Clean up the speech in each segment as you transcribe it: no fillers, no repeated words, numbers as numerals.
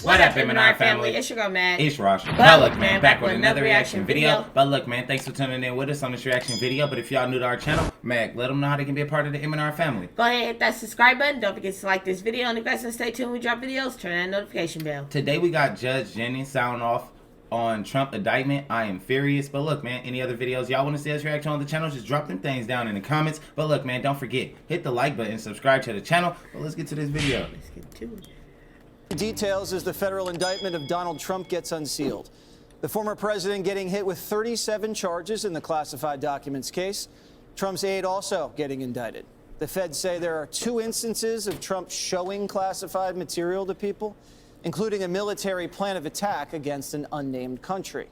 What up, M&R family? It's your girl, Magg. It's Rash. But Look, man, back with another reaction video. But look, man, thanks for tuning in with us on this reaction video. But if y'all new to our channel, Magg, let them know how they can be a part of the M&R family. Go ahead and hit that subscribe button. Don't forget to like this video. And if you guys want to stay tuned, we drop videos, turn that notification bell. Today we got Judge Jeanine Sounds Off on Trump indictment. I am furious. But look, man, any other videos y'all want to see us react on the channel, just drop them things down in the comments. But look, man, don't forget, hit the like button, subscribe to the channel. But let's get to this video. Let's get to it. Details as the federal indictment of Donald Trump gets unsealed. The former president getting hit with 37 charges in the classified documents case. Trump's aide also getting indicted. The feds say there are 2 instances of Trump showing classified material to people, including a military plan of attack against an unnamed country.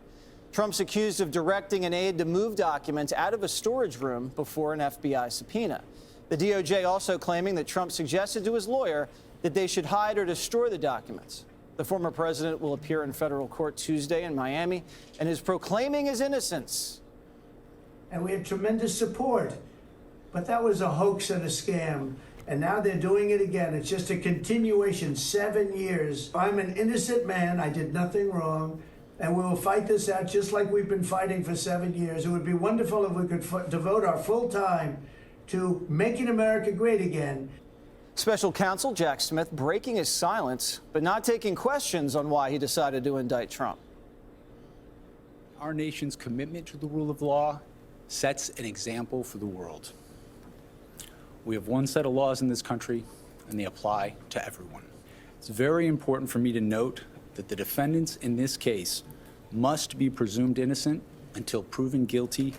Trump's accused of directing an aide to move documents out of a storage room before an FBI subpoena. The DOJ also claiming that Trump suggested to his lawyer that they should hide or destroy the documents. The former president will appear in federal court Tuesday in Miami and is proclaiming his innocence. And we had tremendous support, but that was a hoax and a scam. And now they're doing it again. It's just a continuation, 7 years. I'm an innocent man. I did nothing wrong. And we will fight this out just like we've been fighting for 7 years. It would be wonderful if we could devote our full time to making America great again. Special counsel Jack Smith breaking his silence, but not taking questions on why he decided to indict Trump. Our nation's commitment to the rule of law sets an example for the world. We have one set of laws in this country, and they apply to everyone. It's very important for me to note that the defendants in this case must be presumed innocent until proven guilty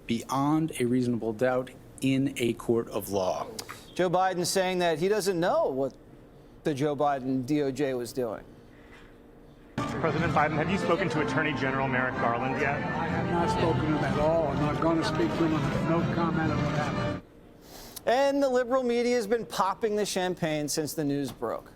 beyond a reasonable doubt in a court of law. Joe Biden saying that he doesn't know what the Joe Biden DOJ was doing. President Biden, have you spoken to Attorney General Merrick Garland yet? I have not spoken to him at all. I'm not going to speak to him. I have no comment on what happened. And the liberal media has been popping the champagne since the news broke.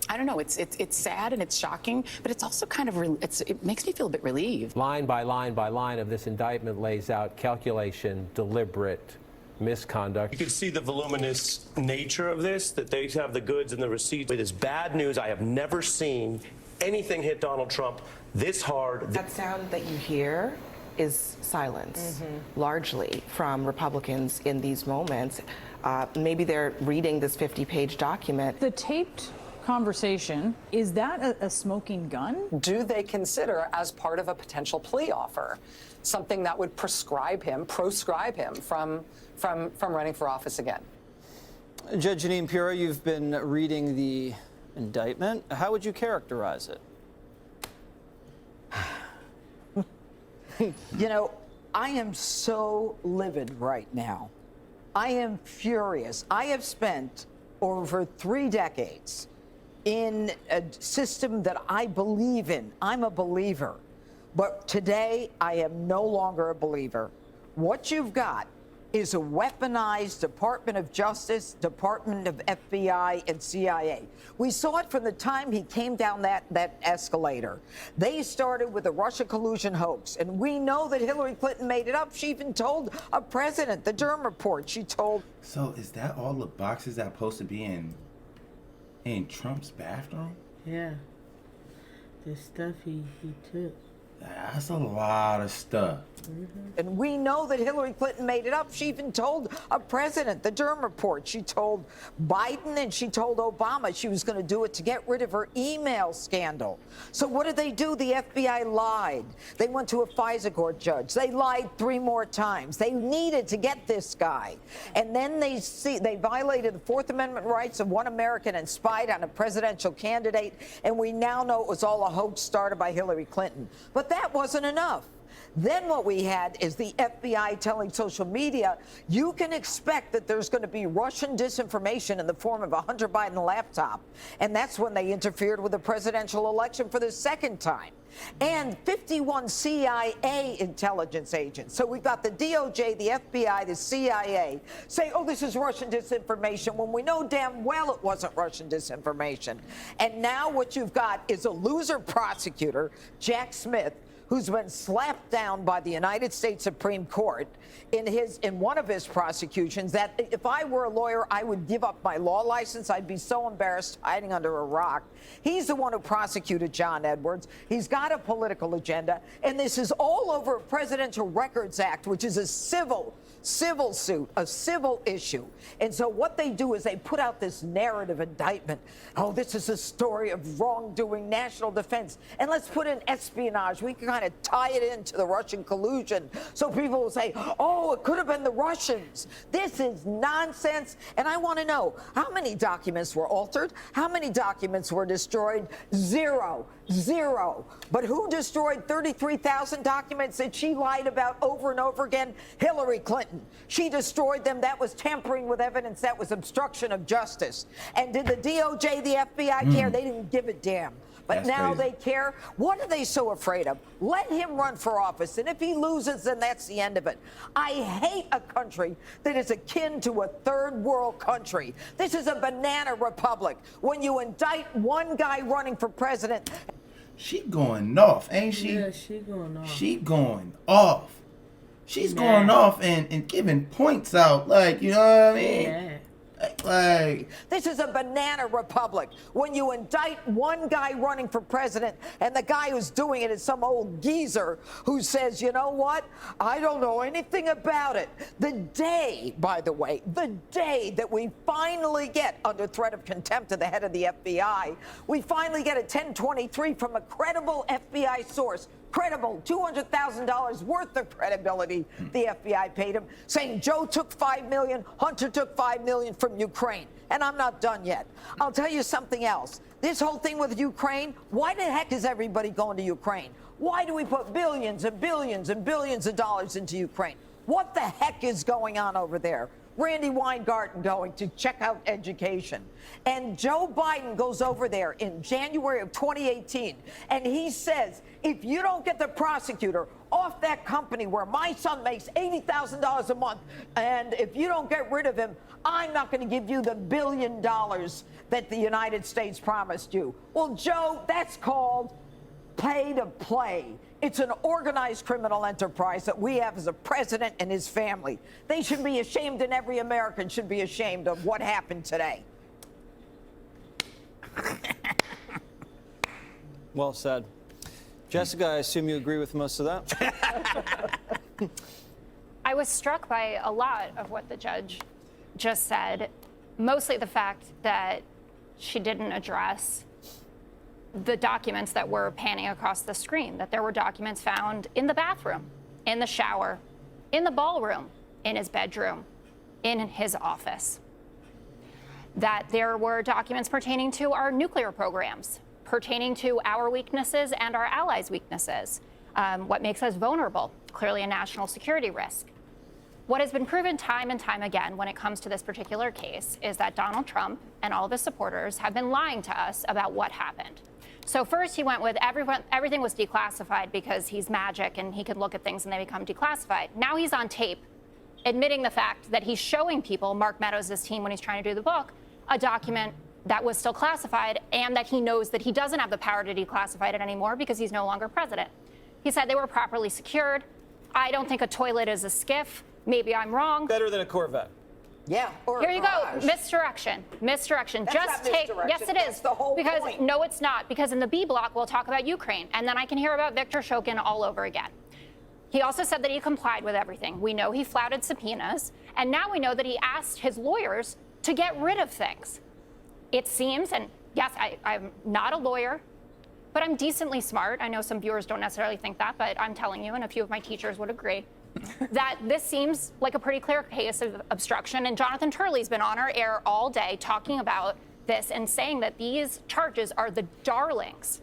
I don't know. It's sad and it's shocking, but it's also kind of it makes me feel a bit relieved. Line by line by line of this indictment lays out calculation, deliberate misconduct. You can see the voluminous nature of this, that they have the goods and the receipts. It is bad news. I have never seen anything hit Donald Trump this hard. That sound that you hear is silence, largely from Republicans in these moments. Maybe they're reading this 50-page document. The taped conversation, is that a smoking gun? Do they consider as part of a potential plea offer something that would proscribe him from running for office again? Judge Jeanine Pirro, you've been reading the indictment. How would you characterize it? You know, I am so livid right now. I am furious. I have spent over 3 decades in a system that I believe in. I'm a believer. But today, I am no longer a believer. What you've got is a weaponized Department of Justice, Department of FBI, and CIA. We saw it from the time he came down that escalator. They started with the Russia collusion hoax, and we know that Hillary Clinton made it up. She even told a president, the Durham report, she told... So is that all the boxes that are supposed to be in Trump's bathroom? Yeah. The stuff he took. That's a lot of stuff. And we know that Hillary Clinton made it up. She even told a president, the Durham report. She told Biden and she told Obama she was going to do it to get rid of her email scandal. So what did they do? The FBI lied. They went to a FISA court judge. They lied 3 more times. They needed to get this guy. And then they violated the 4th Amendment rights of one American and spied on a presidential candidate. And we now know it was all a hoax started by Hillary Clinton. But that wasn't enough. Then what we had is the FBI telling social media, you can expect that there's going to be Russian disinformation in the form of a Hunter Biden laptop. And that's when they interfered with the presidential election for the 2nd time. And 51 CIA intelligence agents. So we've got the DOJ, the FBI, the CIA say, oh, this is Russian disinformation, when we know damn well it wasn't Russian disinformation. And now what you've got is a loser prosecutor, Jack Smith, who's been slapped down by the United States Supreme Court in one of his prosecutions, that if I were a lawyer, I would give up my law license. I'd be so embarrassed hiding under a rock. He's the one who prosecuted John Edwards. He's got a political agenda, and this is all over a Presidential Records Act, which is a civil suit, a civil issue. And so what they do is they put out this narrative indictment. Oh, this is a story of wrongdoing, national defense. And let's put in espionage. We can kind of tie it into the Russian collusion. So people will say, oh, it could have been the Russians. This is nonsense. And I want to know, how many documents were altered? How many documents were destroyed? Zero. But who destroyed 33,000 documents that she lied about over and over again? Hillary Clinton. She destroyed them. That was tampering with evidence. That was obstruction of justice. And did the DOJ, the FBI care? They didn't give a damn. But That's now crazy. they care. What are they so afraid of? Let him run for office. And if he loses, then that's the end of it. I hate a country that is akin to a third world country. This is a banana republic. When you indict one guy running for president. She going off, ain't she? Yeah, she going off. She going off. She's going off and giving points out. Like, you know what I mean? Yeah. Like, this is a banana republic. When you indict one guy running for president, and the guy who's doing it is some old geezer who says, you know what? I don't know anything about it. The day, by the way, the day that we finally get under threat of contempt of the head of the FBI, we finally get a 1023 from a credible FBI source. Credible, $200,000 worth of credibility the FBI paid him, saying Joe took $5 million, Hunter took $5 million from Ukraine. And I'm not done yet. I'll tell you something else. This whole thing with Ukraine, why the heck is everybody going to Ukraine? Why do we put billions and billions and billions of dollars into Ukraine? What the heck is going on over there? Randy Weingarten going to check out education. And Joe Biden goes over there in January of 2018, and he says, if you don't get the prosecutor off that company where my son makes $80,000 a month, and if you don't get rid of him, I'm not going to give you the $1 billion that the United States promised you. Well, Joe, that's called pay to play. It's an organized criminal enterprise that we have as a president and his family. They should be ashamed, and every American should be ashamed of what happened today. Well said. Jessica, I assume you agree with most of that? I was struck by a lot of what the judge just said, mostly the fact that she didn't address the documents that were panning across the screen, that there were documents found in the bathroom, in the shower, in the ballroom, in his bedroom, in his office. That there were documents pertaining to our nuclear programs, pertaining to our weaknesses and our allies' weaknesses, what makes us vulnerable, clearly a national security risk. What has been proven time and time again when it comes to this particular case is that Donald Trump and all of his supporters have been lying to us about what happened. So first he went with everything was declassified because he's magic and he can look at things and they become declassified. Now he's on tape admitting the fact that he's showing people, Mark Meadows' team when he's trying to do the book, a document that was still classified and that he knows that he doesn't have the power to declassify it anymore because he's no longer president. He said they were properly secured. I don't think a toilet is a skiff. Maybe I'm wrong. Better than a Corvette. Yeah. Or here you go. Misdirection. Misdirection. Just take. Yes, it is. That's the whole because point. no, it's not. Because in the B block, we'll talk about Ukraine, and then I can hear about Viktor Shokin all over again. He also said that he complied with everything. We know he flouted subpoenas, and now we know that he asked his lawyers to get rid of things. It seems, and yes, I'm not a lawyer, but I'm decently smart. I know some viewers don't necessarily think that, but I'm telling you, and a few of my teachers would agree, that this seems like a pretty clear case of obstruction. And Jonathan Turley's been on our air all day talking about this and saying that these charges are the darlings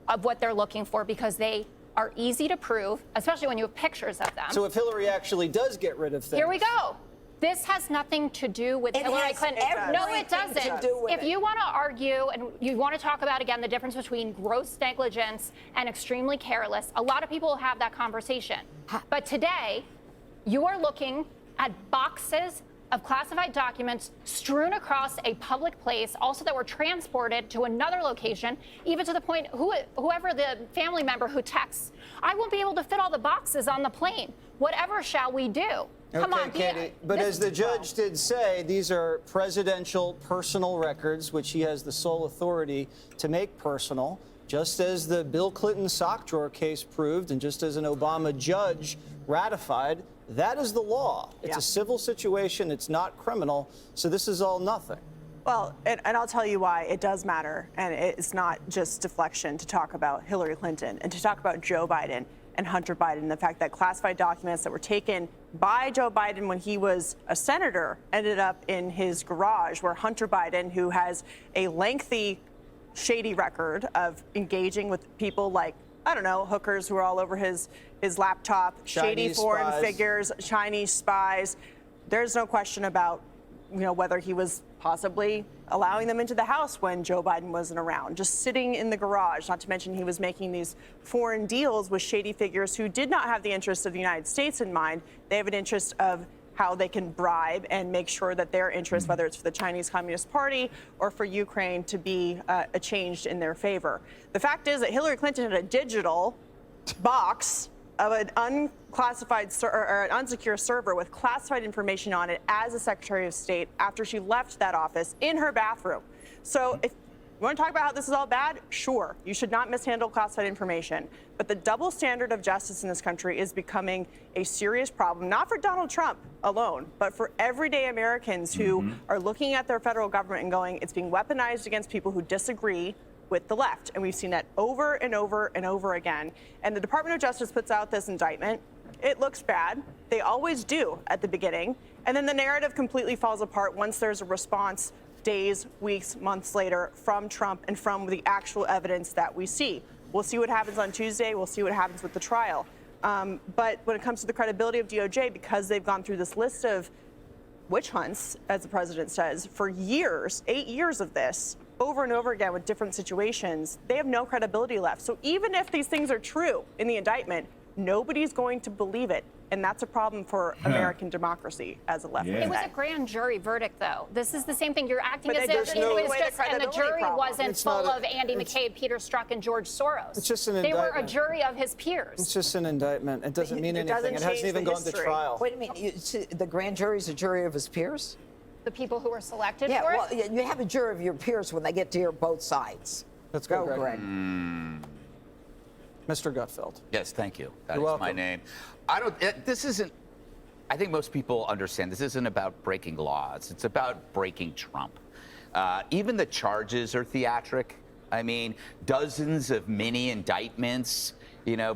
of what they're looking for because they are easy to prove, especially when you have pictures of them. So if Hillary actually does get rid of things. Here we go. This has nothing to do with Hillary Clinton. No, it doesn't. If you want to argue and you want to talk about, again, the difference between gross negligence and extremely careless, a lot of people will have that conversation. But today, you are looking at boxes of classified documents strewn across a public place, also that were transported to another location, even to the point whoever the family member who texts, I won't be able to fit all the boxes on the plane. Whatever shall we do? Come on, Katie. But as the judge did say, these are presidential personal records, which he has the sole authority to make personal, just as the Bill Clinton sock drawer case proved, and just as an Obama judge ratified. That is the law. It's a civil situation. It's not criminal. So this is all nothing. Well, and I'll tell you why it does matter. And it's not just deflection to talk about Hillary Clinton and to talk about Joe Biden and Hunter Biden. The fact that classified documents that were taken by Joe Biden when he was a senator ended up in his garage, where Hunter Biden, who has a lengthy, shady record of engaging with people like, I don't know, hookers who are all over his laptop, shady foreign figures, Chinese spies. There's no question about, whether he was possibly allowing them into the house when Joe Biden wasn't around, just sitting in the garage, not to mention he was making these foreign deals with shady figures who did not have the interests of the United States in mind. They have an interest of how they can bribe and make sure that their interest, whether it's for the Chinese Communist Party or for Ukraine, to be changed in their favor. The fact is that Hillary Clinton had a digital box of an unclassified or an unsecure server with classified information on it as a Secretary of State after she left that office in her bathroom. So if you want to talk about how this is all bad, sure, you should not mishandle classified information. But the double standard of justice in this country is becoming a serious problem, not for Donald Trump alone, but for everyday Americans who are looking at their federal government and going, it's being weaponized against people who disagree with the left. And we've seen that over and over and over again. And the Department of Justice puts out this indictment. It looks bad. They always do at the beginning. And then the narrative completely falls apart once there's a response days, weeks, months later from Trump and from the actual evidence that we see. We'll see what happens on Tuesday. We'll see what happens with the trial. But when it comes to the credibility of DOJ, because they've gone through this list of witch hunts, as the president says, for years, 8 years of this, over and over again with different situations, they have no credibility left. So even if these things are true in the indictment, nobody's going to believe it. And that's a problem for American democracy as a left. It was a grand jury verdict, though. This is the same thing. You're acting as if it was just, and the jury wasn't full of Andy McCabe, Peter Strzok, and George Soros. It's just an indictment. They were a jury of his peers. It's just an indictment. It doesn't mean anything. It hasn't even gone to trial. Wait a minute. The grand jury's a jury of his peers? The people who were selected for it? Well, you have a jury of your peers when they get to hear both sides. Let's go, Greg. Mr. Gutfeld. Yes, thank you. That You're is my name. This isn't, I think most people understand this isn't about breaking laws. It's about breaking Trump. Even the charges are theatric. I mean, dozens of mini indictments.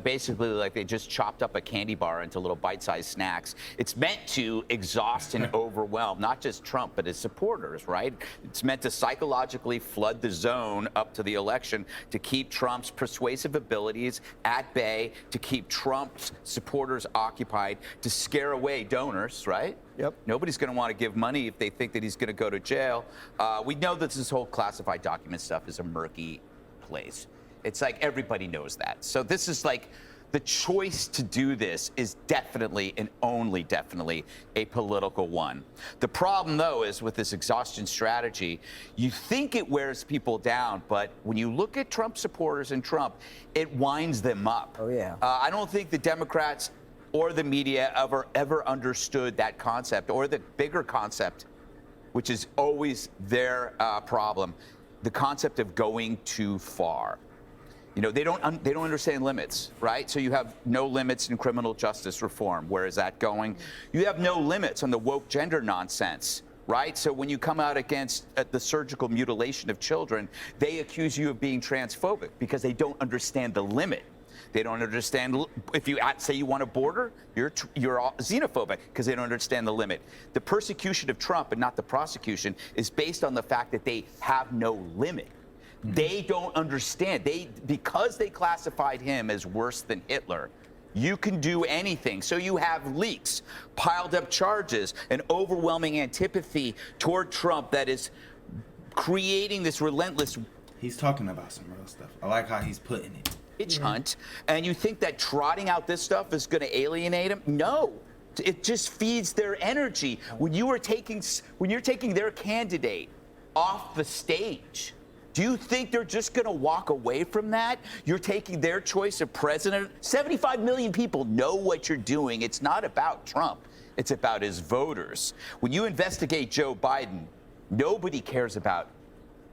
Basically like they just chopped up a candy bar into little bite-sized snacks. It's meant to exhaust and overwhelm not just Trump, but his supporters, right? It's meant to psychologically flood the zone up to the election to keep Trump's persuasive abilities at bay, to keep Trump's supporters occupied, to scare away donors, right? Yep. Nobody's going to want to give money if they think that he's going to go to jail. We know that this whole classified document stuff is a murky place. It's like everybody knows that. So this is like the choice to do this is definitely and only definitely a political one. The problem, though, is with this exhaustion strategy, you think it wears people down, but when you look at Trump supporters and Trump, it winds them up. Oh, yeah. I don't think the Democrats or the media ever understood that concept or the bigger concept, which is always their problem, the concept of going too far. They don't understand limits, right? So you have no limits in criminal justice reform. Where is that going? You have no limits on the woke gender nonsense, right? So when you come out against the surgical mutilation of children, they accuse you of being transphobic because they don't understand the limit. They don't understand if you say you want a border, you're xenophobic because they don't understand the limit. The persecution of Trump and not the prosecution is based on the fact that they have no limit. They don't understand. Because they classified him as worse than Hitler, you can do anything. So you have leaks, piled up charges, an overwhelming antipathy toward Trump that is creating this relentless. He's talking about some real stuff. I like how he's putting it. Witch hunt, and you think that trotting out this stuff is going to alienate him? No. It just feeds their energy. When you're taking their candidate off the stage, do you think they're just going to walk away from that? You're taking their choice of president. 75 million people know what you're doing. It's not about Trump. It's about his voters. When you investigate Joe Biden, nobody cares about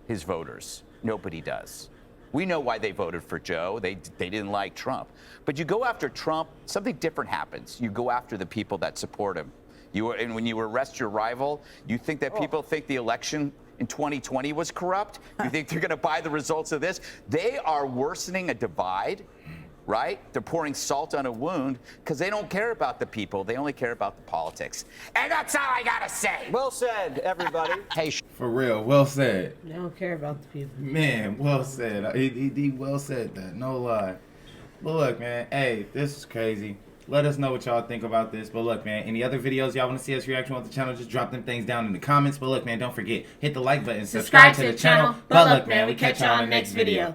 his voters. Nobody does. We know why they voted for Joe. They didn't like Trump. But you go after Trump, something different happens. You go after the people that support him. And when you arrest your rival, you think that people think the election in 2020 was corrupt? You think they're going to buy the results of this? They are worsening a divide, right? They're pouring salt on a wound because they don't care about the people. They only care about the politics. And that's all I got to say. Well said, everybody. Hey, For real, well said. They don't care about the people. Man, well said. He well said that, no lie. But look, man, hey, this is crazy. Let us know what y'all think about this. But look, man, any other videos y'all want to see us react to on the channel, just drop them things down in the comments. But look, man, don't forget, hit the like button, subscribe to the channel. But look, man, we catch y'all on the next video.